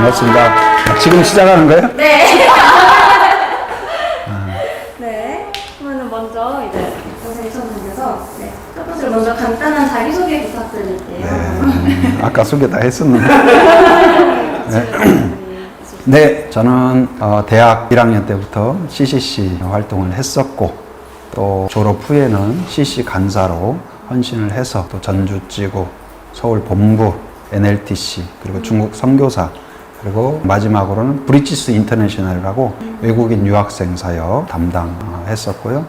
반갑습니다. 지금 시작하는 거예요? 네. 네. 그러면 먼저 이제 선생님 선생님께서 첫 번째로 먼저 간단한 자기소개 부탁드릴게요. 아까 소개 다 했었는데. 네, 저는 대학 1학년 때부터 CCC 활동을 했었고, 또 졸업 후에는 CC 간사로 헌신을 해서 또 전주지구, 서울 본부, NLTC, 그리고 중국 선교사, 그리고 마지막으로는 브리티스 인터내셔널이라고 외국인 유학생 사역 담당했었고요.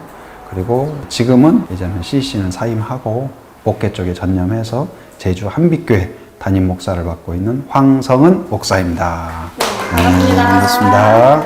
그리고 지금은 이제는 CC는 사임하고 목회 쪽에 전념해서 제주 한빛교회 담임 목사를 맡고 있는 황성은 목사입니다. 네, 반갑습니다. 반갑습니다.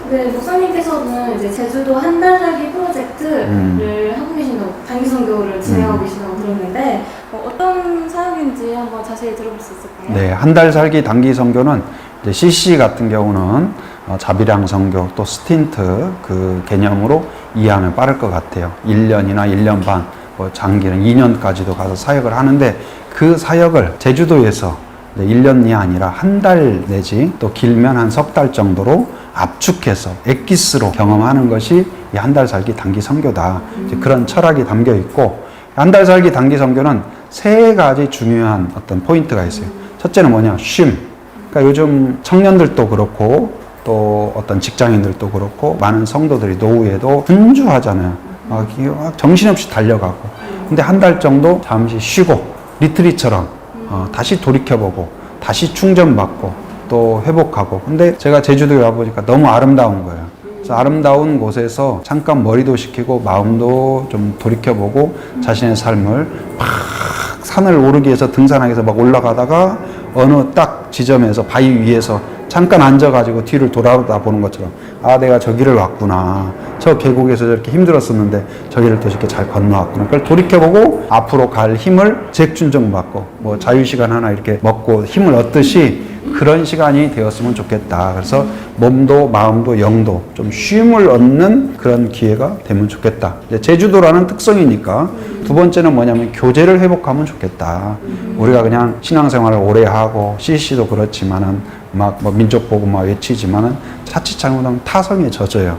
네, 목사님께서는 이제 제주도 한 달 살기 프로젝트를 하고 계신다고, 단기 선교를 진행하고 계신다고 들었는데, 어떤 사역인지 한번 자세히 들어볼 수 있을까요? 네, 한 달 살기 단기 선교는 이제 CC 같은 경우는 자비량 선교 또 스틴트 그 개념으로 이해하면 빠를 것 같아요. 1년이나 1년 반, 뭐 장기는 2년까지도 가서 사역을 하는데 그 사역을 제주도에서 1년이 아니라 한 달 내지 또 길면 한 석 달 정도로 압축해서 엑기스로 경험하는 것이 이 한 달 살기 단기 선교다. 이제 그런 철학이 담겨 있고, 한 달 살기 단기 선교는 세 가지 중요한 어떤 포인트가 있어요. 첫째는 뭐냐? 쉼. 그러니까 요즘 청년들도 그렇고 또 어떤 직장인들도 그렇고 많은 성도들이 노후에도 분주하잖아요. 막 정신없이 달려가고. 근데 한 달 정도 잠시 쉬고 리트릿처럼 다시 돌이켜보고 다시 충전받고 또 회복하고. 근데 제가 제주도에 와보니까 너무 아름다운 거예요. 그래서 아름다운 곳에서 잠깐 머리도 식히고 마음도 좀 돌이켜보고 자신의 삶을 막 산을 오르기 위해서 등산하기 위해서 막 올라가다가 어느 딱 지점에서 바위 위에서 잠깐 앉아가지고 뒤를 돌아보는 것처럼, 아, 내가 저기를 왔구나. 저 계곡에서 저렇게 힘들었었는데 저기를 또 저렇게 잘 건너왔구나. 그걸 돌이켜보고 앞으로 갈 힘을 재충전받고, 뭐 자유시간 하나 이렇게 먹고 힘을 얻듯이 그런 시간이 되었으면 좋겠다. 그래서 몸도 마음도 영도 좀 쉼을 얻는 그런 기회가 되면 좋겠다. 이제 제주도라는 특성이니까. 두 번째는 뭐냐면 교제를 회복하면 좋겠다. 우리가 그냥 신앙생활을 오래 하고 CC도 그렇지만은 막 뭐 민족 복음화 외치지만은 자칫 잘못하면 타성에 젖어요.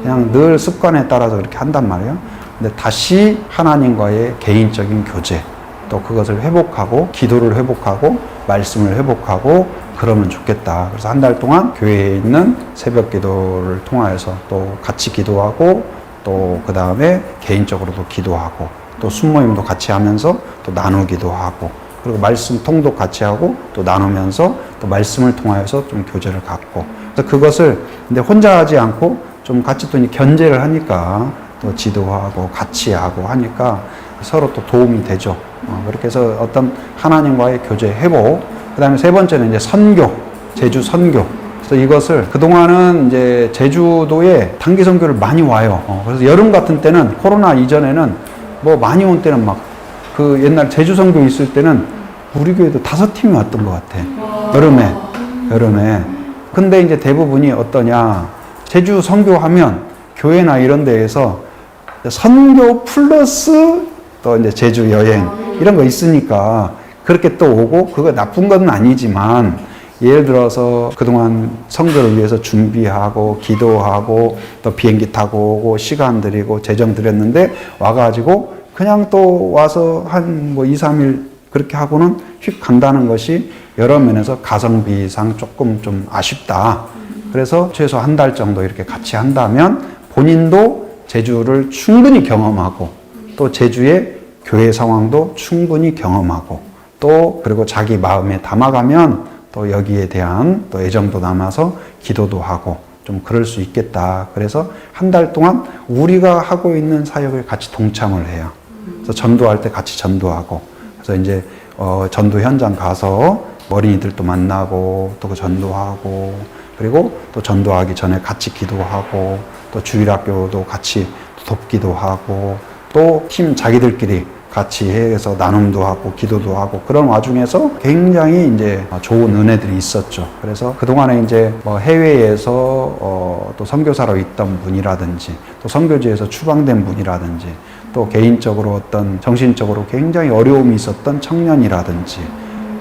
그냥 늘 습관에 따라서 그렇게 한단 말이에요. 근데 다시 하나님과의 개인적인 교제, 또 그것을 회복하고 기도를 회복하고 말씀을 회복하고 그러면 좋겠다. 그래서 한 달 동안 교회에 있는 새벽 기도를 통하여서 또 같이 기도하고 또 그 다음에 개인적으로도 기도하고 또 순모임도 같이 하면서 또 나누기도 하고, 그리고 말씀 통독 같이 하고 또 나누면서 또 말씀을 통하여서 좀 교제를 갖고. 그래서 그것을 근데 혼자 하지 않고 좀 같이 또 견제를 하니까 또 지도하고 같이 하고 하니까 서로 또 도움이 되죠. 그렇게 해서 어떤 하나님과의 교제 회복. 그 다음에 세 번째는 이제 선교, 제주 선교. 그래서 이것을 그동안은 이제 제주도에 단기 선교를 많이 와요. 그래서 여름 같은 때는 코로나 이전에는 뭐 많이 온 때는 막 그 옛날 제주 선교 있을 때는 우리 교회도 5팀이 왔던 것 같아. 여름에. 근데 이제 대부분이 어떠냐. 제주 선교하면 교회나 이런 데에서 선교 플러스 또 이제 제주 여행 이런 거 있으니까 그렇게 또 오고, 그거 나쁜 건 아니지만 예를 들어서 그동안 선교를 위해서 준비하고 기도하고 또 비행기 타고 오고 시간 들이고 재정 들였는데 와가지고 그냥 또 와서 한 뭐 2, 3일 그렇게 하고는 휙 간다는 것이 여러 면에서 가성비상 조금 좀 아쉽다. 그래서 최소 한 달 정도 이렇게 같이 한다면 본인도 제주를 충분히 경험하고 또 제주의 교회 상황도 충분히 경험하고 또 그리고 자기 마음에 담아가면 또 여기에 대한 또 애정도 남아서 기도도 하고 좀 그럴 수 있겠다. 그래서 한 달 동안 우리가 하고 있는 사역을 같이 동참을 해요. 그래서 전도할 때 같이 전도하고, 그래서 이제 전도 현장 가서 어린이들도 만나고 또 그 전도하고, 그리고 또 전도하기 전에 같이 기도하고 또 주일학교도 같이 돕기도 하고 또 팀 자기들끼리 같이 해서 나눔도 하고 기도도 하고 그런 와중에서 굉장히 이제 좋은 은혜들이 있었죠. 그래서 그동안에 이제 뭐 해외에서 또 선교사로 있던 분이라든지 또 선교지에서 추방된 분이라든지 또 개인적으로 어떤 정신적으로 굉장히 어려움이 있었던 청년이라든지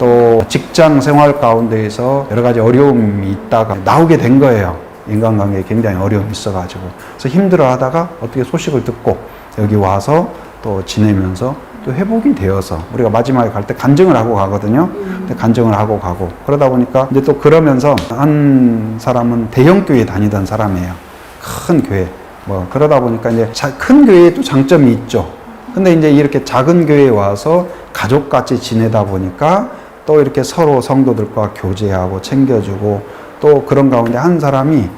또 직장 생활 가운데에서 여러 가지 어려움이 있다가 나오게 된 거예요. 인간관계에 굉장히 어려움이 있어가지고. 그래서 힘들어 하다가 어떻게 소식을 듣고 여기 와서 또 지내면서 또 회복이 되어서 우리가 마지막에 갈 때 간증을 하고 가거든요. 근데 간증을 하고 가고 그러다 보니까 이제 또 그러면서 한 사람은 대형 교회 다니던 사람이에요. 큰 교회. 뭐 그러다 보니까 이제 큰 교회에 또 장점이 있죠. 근데 이제 이렇게 작은 교회에 와서 가족같이 지내다 보니까 또 이렇게 서로 성도들과 교제하고 챙겨주고 또 그런 가운데 한 사람이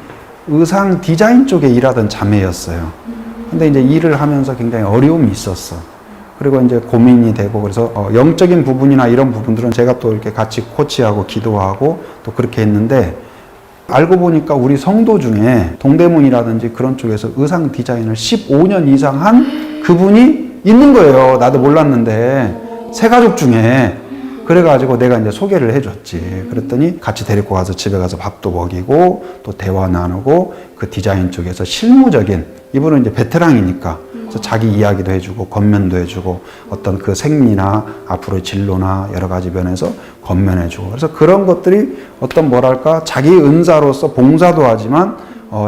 의상 디자인 쪽에 일하던 자매였어요. 근데 이제 일을 하면서 굉장히 어려움이 있었어. 그리고 이제 고민이 되고 그래서 영적인 부분이나 이런 부분들은 제가 또 이렇게 같이 코치하고 기도하고 또 그렇게 했는데 알고 보니까 우리 성도 중에 동대문이라든지 그런 쪽에서 의상 디자인을 15년 이상 한 그분이 있는 거예요. 나도 몰랐는데 세 가족 중에. 그래가지고 내가 이제 소개를 해줬지. 그랬더니 같이 데리고 가서 집에 가서 밥도 먹이고 또 대화 나누고 그 디자인 쪽에서 실무적인 이분은 이제 베테랑이니까 그래서 자기 이야기도 해주고 겉면도 해주고 어떤 그 생리나 앞으로의 진로나 여러 가지 면에서 겉면해주고 그래서 그런 것들이 어떤 뭐랄까 자기 은사로서 봉사도 하지만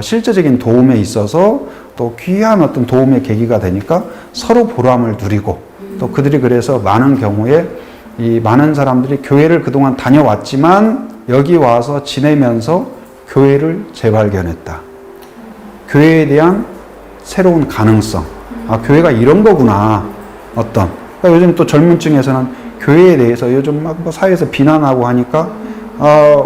실제적인 도움에 있어서 또 귀한 어떤 도움의 계기가 되니까 서로 보람을 누리고 또 그들이 그래서 많은 경우에 이 많은 사람들이 교회를 그동안 다녀왔지만 여기 와서 지내면서 교회를 재발견했다. 교회에 대한 새로운 가능성. 아, 교회가 이런 거구나. 어떤. 그러니까 요즘 또 젊은 층에서는 교회에 대해서 요즘 막 뭐 사회에서 비난하고 하니까,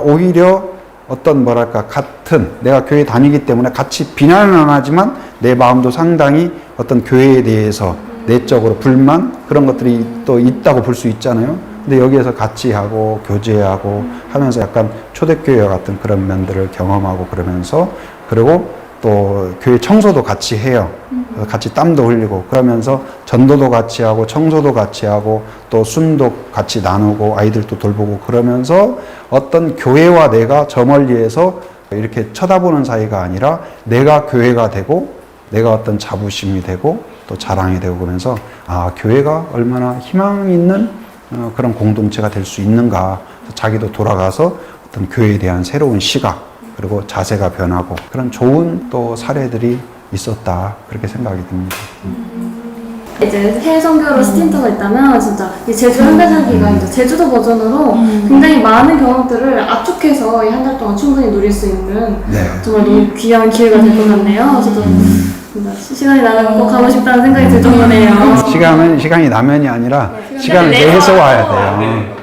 오히려 어떤 뭐랄까, 같은, 내가 교회 다니기 때문에 같이 비난은 안 하지만 내 마음도 상당히 어떤 교회에 대해서 내적으로 불만 그런 것들이 또 있다고 볼 수 있잖아요. 근데 여기에서 같이 하고 교제하고 하면서 약간 초대교회와 같은 그런 면들을 경험하고 그러면서 그리고 또 교회 청소도 같이 해요. 같이 땀도 흘리고 그러면서 전도도 같이 하고 청소도 같이 하고 또 숨도 같이 나누고 아이들도 돌보고 그러면서 어떤 교회와 내가 저 멀리에서 이렇게 쳐다보는 사이가 아니라 내가 교회가 되고 내가 어떤 자부심이 되고 또 자랑이 되고 그러면서 아 교회가 얼마나 희망 있는 그런 공동체가 될 수 있는가 자기도 돌아가서 어떤 교회에 대한 새로운 시각 그리고 자세가 변하고 그런 좋은 또 사례들이 있었다 그렇게 생각이 듭니다. 이제 해외 선교로 스틴트가 있다면 진짜 이 제주 한 달 살기가 이제 제주도 버전으로 굉장히 많은 경험들을 압축해서 이 한 달 동안 충분히 누릴 수 있는 정말 너무 귀한 기회가 될 것 같네요. 저도 진짜 시간이 나면 꼭 가고 싶다는 생각이 들 정도네요. 시간이 나면이 아니라 시간을 내서 와야 돼요.